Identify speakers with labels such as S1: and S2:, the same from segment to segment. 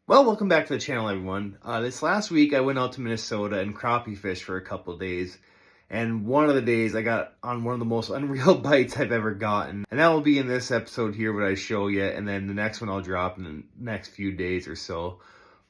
S1: Well, welcome back to the channel, everyone. This last week, I went out to Minnesota and crappie fished for a couple of days. And one of the days, I got on one of the most unreal bites I've ever gotten. And that will be in this episode here, what I show you. And then the next one I'll drop in the next few days or so.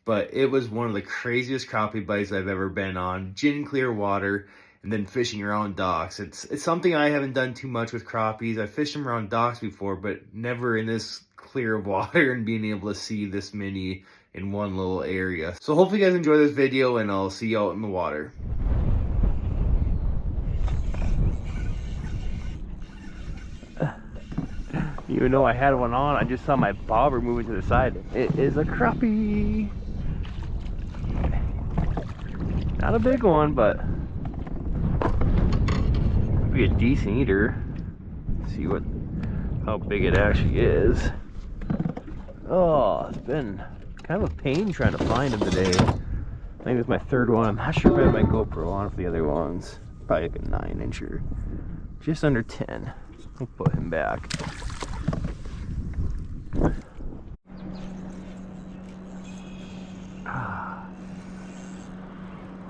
S1: But it was one of the craziest crappie bites I've ever been on. Gin clear water and then fishing around docks. It's something I haven't done too much with crappies. I've fished them around docks before, but never in this clear water and being able to see this many in one little area. So hopefully you guys enjoy this video, and I'll see you out in the water.
S2: Even though I had one on, I just saw my bobber moving to the side. It is a crappie. Not a big one, but could be a decent eater. Let's see how big it actually is. Oh, it's been kind of a pain trying to find him today. I think it's my third one. I'm not sure if I have my GoPro on for the other ones. Probably like a 9-incher. Just under 10. We'll put him back.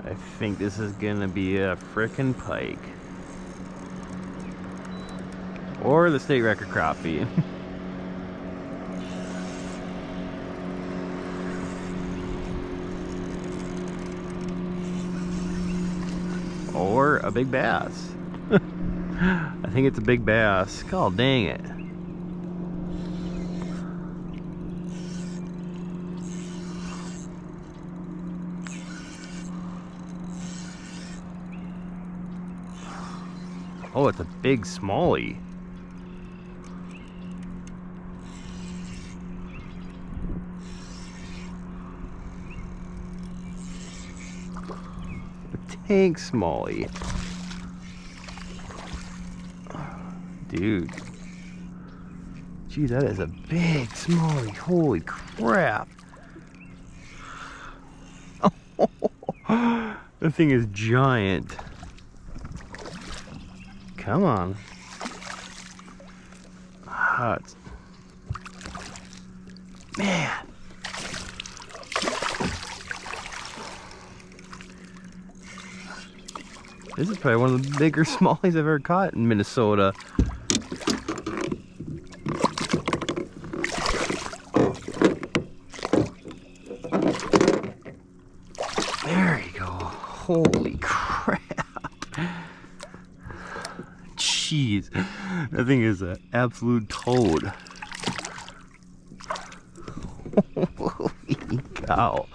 S2: I think this is gonna be a frickin' pike. Or the state record crappie. Or a big bass. I think it's a big bass. God dang it. Oh, it's a big smallie. A tank smallie. Dude. Gee, that is a big smallie. Holy crap. The thing is giant. Come on. Man. This is probably one of the bigger smallies I've ever caught in Minnesota. There you go. Holy crap. Jeez, that thing is an absolute toad. Holy cow.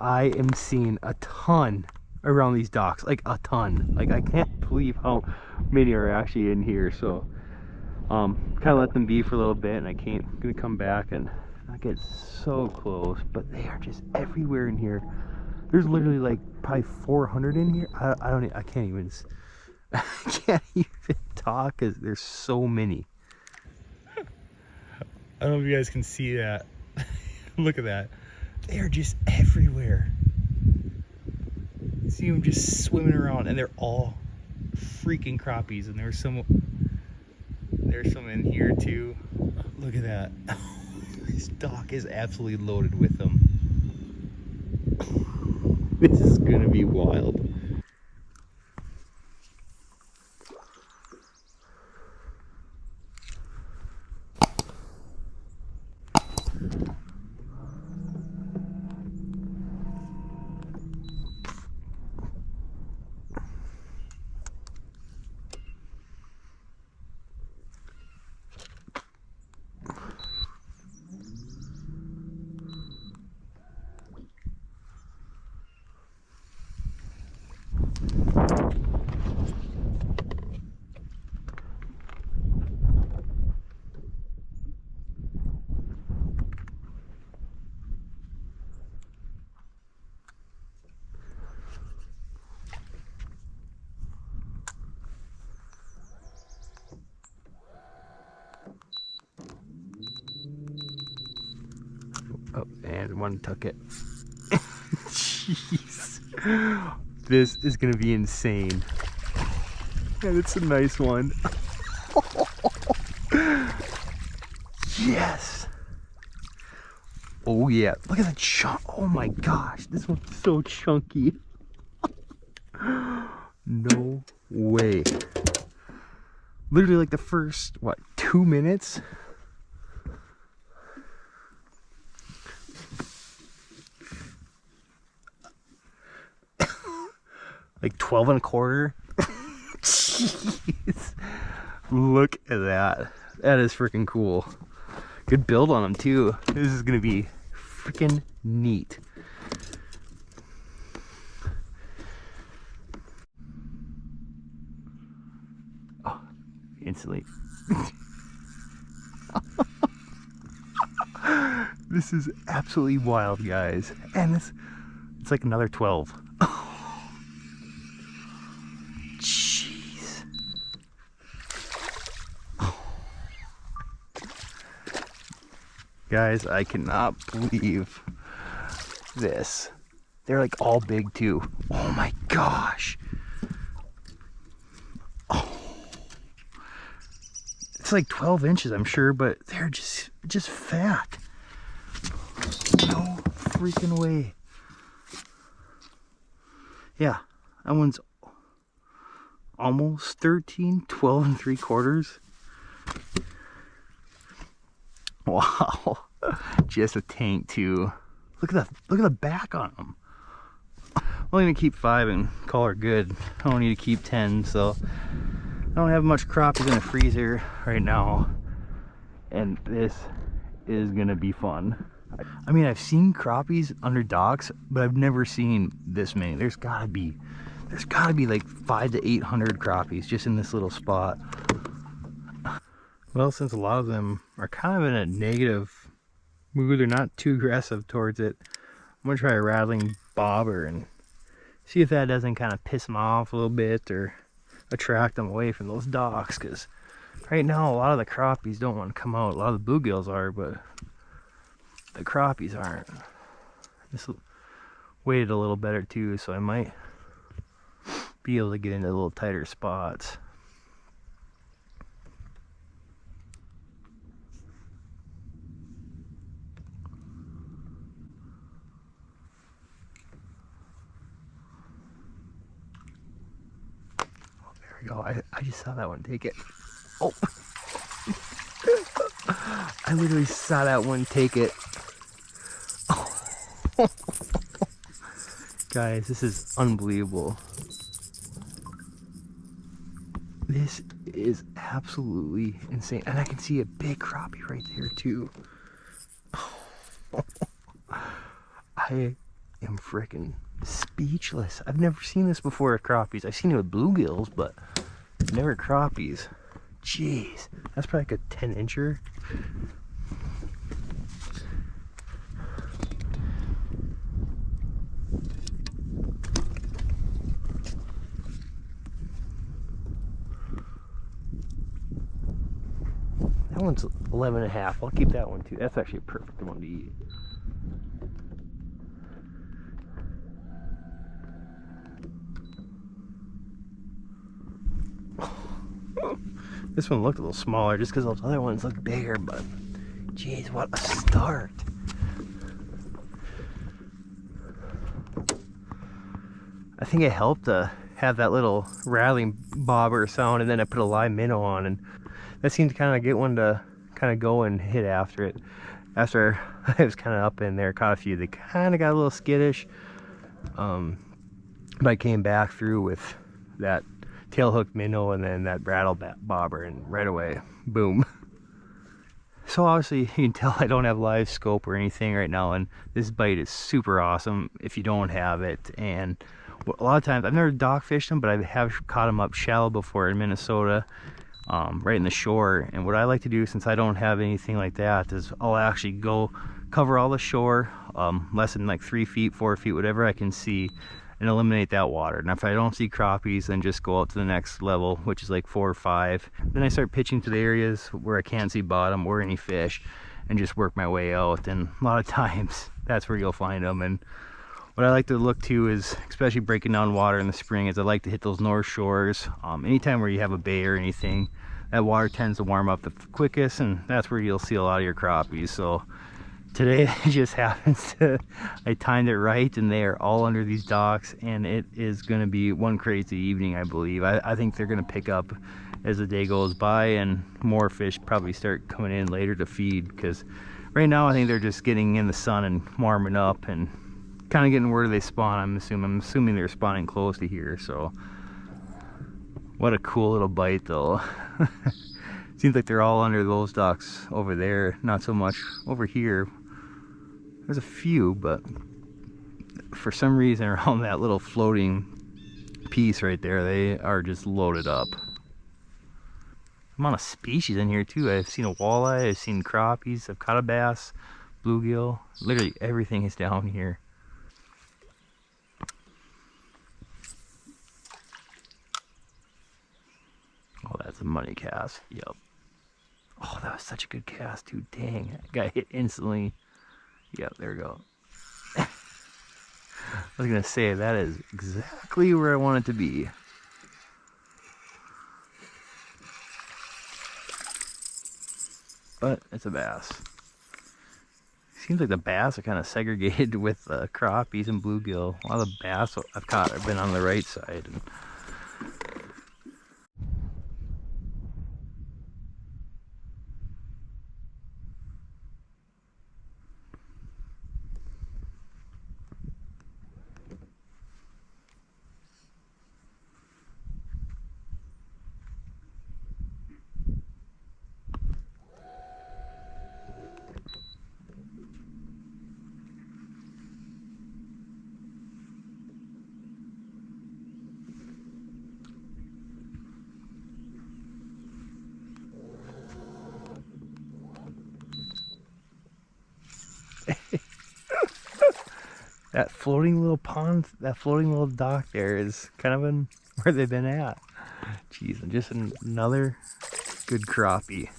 S2: I am seeing a ton around these docks, like a ton. Like, I can't believe how many are actually in here. So kind of let them be for a little bit, and I'm gonna come back and not get so close, but they are just everywhere in here. There's literally like probably 400 in here. I can't even talk because there's so many. I don't know if you guys can see that. Look at that. They are just everywhere. You see them just swimming around, and they're all freaking crappies. And there's some in here too. Look at that. This dock is absolutely loaded with them. This is gonna be wild. Oh, and one took it. Jeez. This is gonna be insane. And it's a nice one. Yes. Oh yeah, look at that chunk. Oh my gosh, this one's so chunky. No way. Literally like the first, what, 2 minutes? Like 12 and a quarter. Jeez. Look at that. That is freaking cool. Good build on them too. This is gonna be freaking neat. Oh, instantly. This is absolutely wild, guys. And it's like another 12. Jeez. Guys, I cannot believe this. They're like all big too. Oh my gosh. Oh. It's like 12 inches, I'm sure, but they're just fat. No freaking way. Yeah, that one's almost 13, 12 and 3/4. Wow. Just a tank too. Look at the back on them. I'm only gonna keep 5 and call her good. I don't need to keep 10, so I don't have much crappies in the freezer right now. And this is gonna be fun. I mean, I've seen crappies under docks, but I've never seen this many. There's gotta be like 500 to 800 crappies just in this little spot. Well, since a lot of them are kind of in a negative mood, they're not too aggressive towards it, I'm gonna try a rattling bobber and see if that doesn't kind of piss them off a little bit or attract them away from those docks. Because right now a lot of the crappies don't want to come out. A lot of the bluegills are, but the crappies aren't. This weighted a little better too, so I might be able to get into a little tighter spots. Oh, there we go. I just saw that one take it. Oh. I literally saw that one take it. Oh. Guys, this is unbelievable. This is absolutely insane. And I can see a big crappie right there too. I am freaking speechless. I've never seen this before with crappies. I've seen it with bluegills, but never crappies. Jeez, that's probably like a 10-incher. That one's 11 and a half. I'll keep that one too. That's actually a perfect one to eat. This one looked a little smaller just because those other ones look bigger, but geez, what a start. I think it helped to have that little rattling bobber sound, and then I put a live minnow on, and that seemed to kind of get one to kind of go and hit after it. After I was kind of up in there, caught a few, they kind of got a little skittish, but I came back through with that tail hook minnow and then that rattle bobber, and right away, boom. So obviously you can tell I don't have live scope or anything right now, and this bite is super awesome if you don't have it. And a lot of times, I've never dock fished them, but I have caught them up shallow before in Minnesota, right in the shore. And what I like to do, since I don't have anything like that, is I'll actually go cover all the shore, less than like 3 feet, 4 feet, whatever I can see, and eliminate that water. And if I don't see crappies, then just go out to the next level, which is like 4 or 5. Then I start pitching to the areas where I can't see bottom or any fish, and just work my way out. And a lot of times that's where you'll find them. And what I like to look to is, especially breaking down water in the spring, is I like to hit those north shores. Anytime where you have a bay or anything, that water tends to warm up the quickest, and that's where you'll see a lot of your crappies. So Today it just happens to, I timed it right and they are all under these docks, and it is going to be one crazy evening, I believe. I think they're going to pick up as the day goes by, and more fish probably start coming in later to feed, because right now I think they're just getting in the sun and warming up and kind of getting where they spawn. I'm assuming they're spawning close to here. So what a cool little bite though. Seems like they're all under those docks over there, not so much over here. There's a few, but for some reason around that little floating piece right there, they are just loaded up. Amount of species in here too. I've seen a walleye, I've seen crappies, I've caught a bass, bluegill. Literally everything is down here. Oh, that's a money cast. Yep. Oh, that was such a good cast too. Dang, I got hit instantly. Yep, there we go. I was gonna say, that is exactly where I want it to be. But it's a bass. Seems like the bass are kind of segregated with crappies and bluegill. A lot of the bass I've caught have been on the right side. That floating little pond, that floating little dock there is kind of where they've been at. Jeez, and just another good crappie.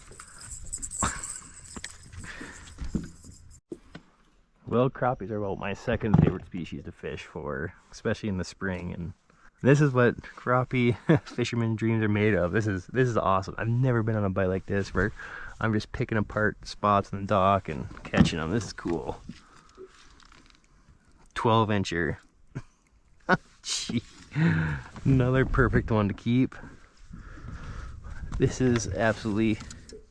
S2: Well, crappies are about my second favorite species to fish for, especially in the spring. And this is what crappie fisherman dreams are made of. This is awesome. I've never been on a bite like this where I'm just picking apart spots in the dock and catching them. This is cool. 12-incher. Gee, another perfect one to keep. This is absolutely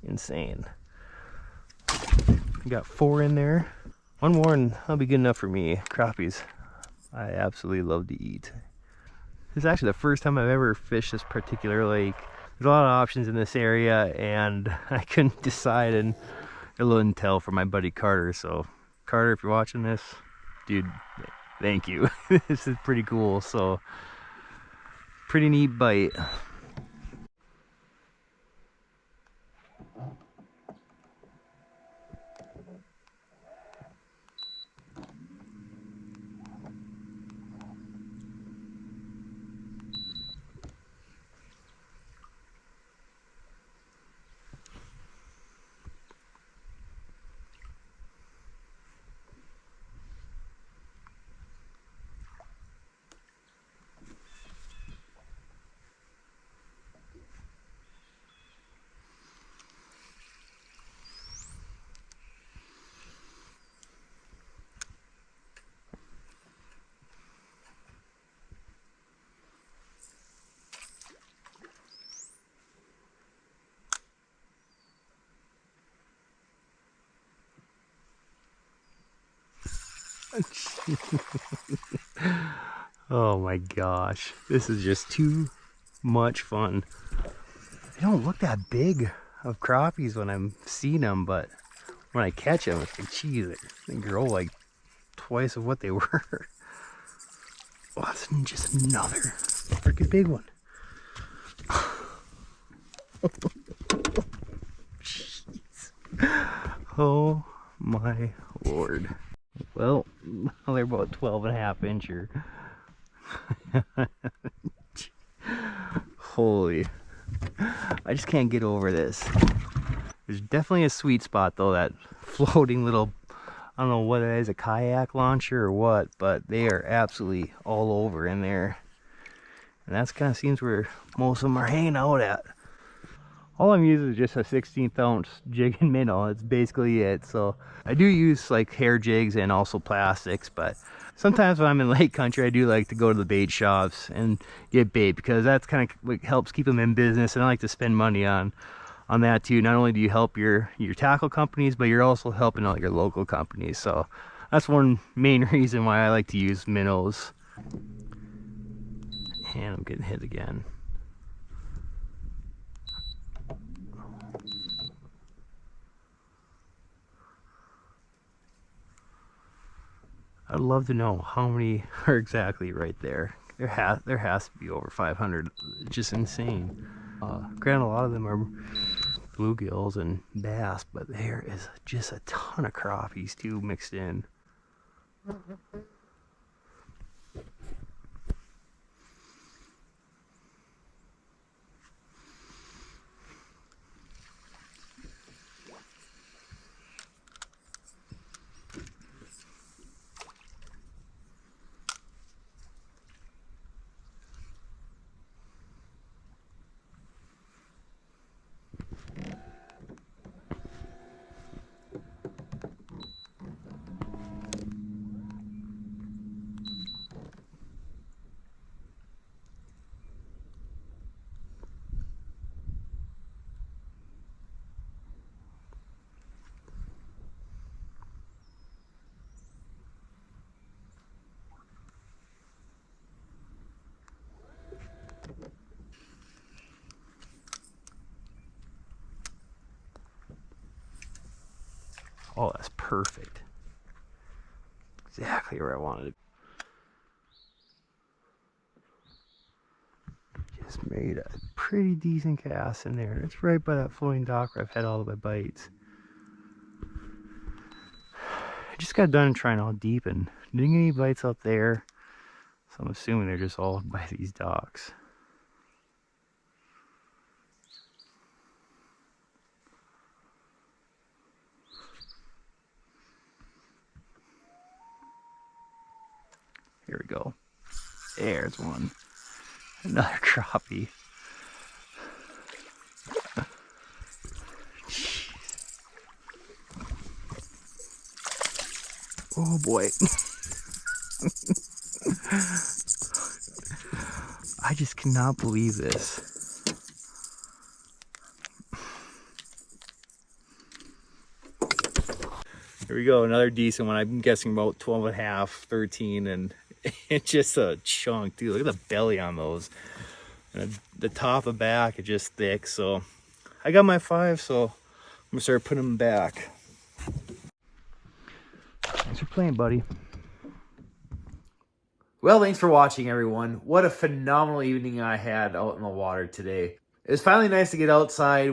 S2: insane. We got 4 in there. One more and that'll be good enough for me. Crappies, I absolutely love to eat. This is actually the first time I've ever fished this particular lake. There's a lot of options in this area, and I couldn't decide, and a little intel from my buddy Carter. So Carter, if you're watching this, dude, thank you. This is pretty cool. So pretty neat bite. Oh my gosh, this is just too much fun. They don't look that big of crappies when I'm seeing them, but when I catch them, it's like, geez, they grow like twice of what they were. Oh, that's just another freaking big one. Jeez. Oh my lord. Well, they're about 12.5 incher. Holy. I just can't get over this. There's definitely a sweet spot though, that floating little, I don't know what it is, a kayak launcher or what, but they are absolutely all over in there. And that's kind of seems where most of them are hanging out at. All I'm using is just a 16th ounce jig and minnow. It's basically it. So I do use like hair jigs and also plastics, but sometimes when I'm in lake country, I do like to go to the bait shops and get bait, because that's kind of what helps keep them in business. And I like to spend money on that too. Not only do you help your tackle companies, but you're also helping out your local companies. So that's one main reason why I like to use minnows. And I'm getting hit again. I'd love to know how many are exactly right there. There has to be over 500. It's just insane. Granted, a lot of them are bluegills and bass, but there is just a ton of crappies too mixed in. Oh, that's perfect. Exactly where I wanted it. Just made a pretty decent cast in there. It's right by that floating dock where I've had all of my bites. I just got done trying all deep and didn't get any bites out there. So I'm assuming they're just all by these docks. Here we go. There's one. Another crappie. Oh boy. I just cannot believe this. Here we go, another decent one. I'm guessing about 12 and a half, 13, and it's just a chunk, dude. Look at the belly on those. And the top and back are just thick. So I got my 5, so I'm gonna start putting them back. Thanks for playing, buddy.
S1: Well, thanks for watching, everyone. What a phenomenal evening I had out in the water today. It was finally nice to get outside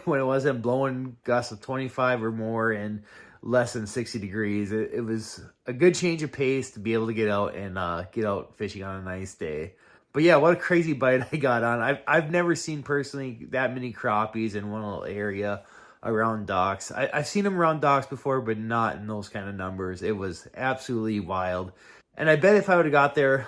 S1: when it wasn't blowing gusts of 25 or more and less than 60 degrees. It was a good change of pace to be able to get out and get out fishing on a nice day. But yeah, what a crazy bite I got on. I've never seen personally that many crappies in one little area around docks. I've seen them around docks before, but not in those kind of numbers. It was absolutely wild. And I bet if I would have got there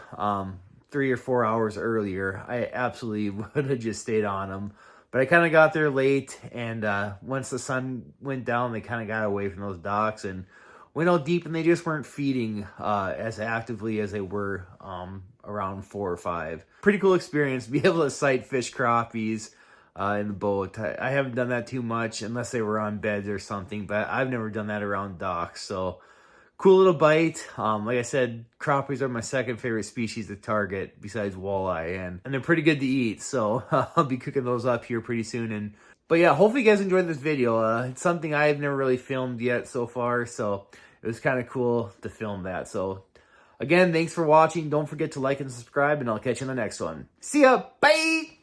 S1: 3 or 4 hours earlier, I absolutely would have just stayed on them. But I kind of got there late, and once the sun went down, they kind of got away from those docks and went out deep, and they just weren't feeding as actively as they were around 4 or 5. Pretty cool experience to be able to sight fish crappies in the boat. I haven't done that too much unless they were on beds or something, but I've never done that around docks. So cool little bite. Like I said, crappies are my second favorite species to target besides walleye, and they're pretty good to eat. So I'll be cooking those up here pretty soon. But yeah, hopefully you guys enjoyed this video. It's something I've never really filmed yet so far, so it was kind of cool to film that. So again, thanks for watching. Don't forget to like and subscribe, and I'll catch you in the next one. See ya. Bye.